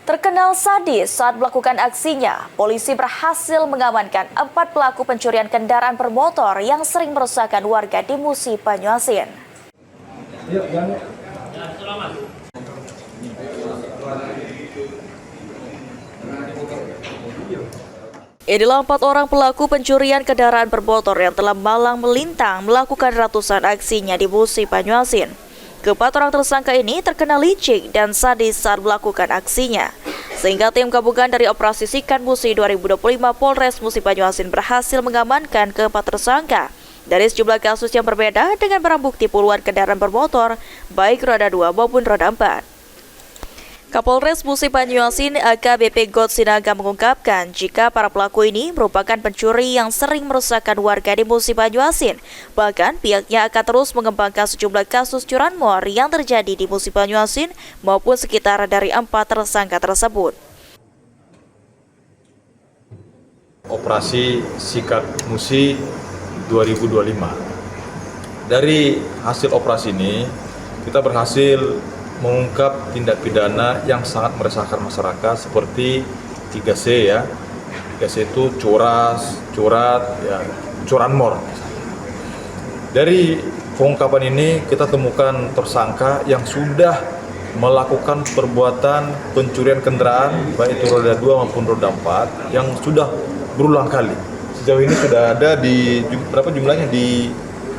Terkenal sadis saat melakukan aksinya, polisi berhasil mengamankan 4 pelaku pencurian kendaraan bermotor yang sering meresahkan warga di Musi, Banyuasin. Inilah 4 orang pelaku pencurian kendaraan bermotor yang telah malang melintang melakukan ratusan aksinya di Musi, Banyuasin. Keempat orang tersangka ini terkenal licik dan sadis saat melakukan aksinya, sehingga tim gabungan dari Operasi Sikat Musi 2025 Polres Musi Banyuasin berhasil mengamankan keempat tersangka dari sejumlah kasus yang berbeda dengan barang bukti puluhan kendaraan bermotor, baik roda 2 maupun roda 4. Kapolres Musi Banyuasin AKBP God Sinaga mengungkapkan jika para pelaku ini merupakan pencuri yang sering merusakkan warga di Musi Banyuasin. Bahkan pihaknya akan terus mengembangkan sejumlah kasus curanmor yang terjadi di Musi Banyuasin maupun sekitar dari 4 tersangka tersebut. Operasi Sikat Musi 2025. Dari hasil operasi ini kita berhasil mengungkap tindak pidana yang sangat meresahkan masyarakat seperti 3C ya. 3C itu curat, ya, curanmor. Dari pengungkapan ini kita temukan tersangka yang sudah melakukan perbuatan pencurian kendaraan baik itu roda 2 maupun roda 4 yang sudah berulang kali. Sejauh ini sudah ada di berapa jumlahnya di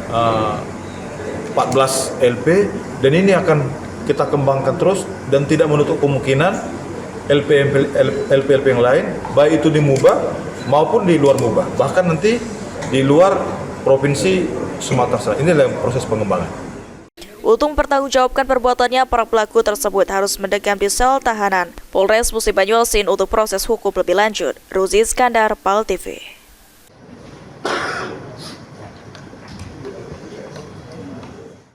14 LP dan ini akan kita kembangkan terus dan tidak menutup kemungkinan LP yang lain, baik itu di Muba maupun di luar Muba, bahkan nanti di luar provinsi Sumatera Selatan. Ini adalah proses pengembangan. Untuk mempertanggungjawabkan perbuatannya, para pelaku tersebut harus mendekam di sel tahanan Polres Musi Banyuasin untuk proses hukum lebih lanjut. Ruzi Iskandar, PAL TV.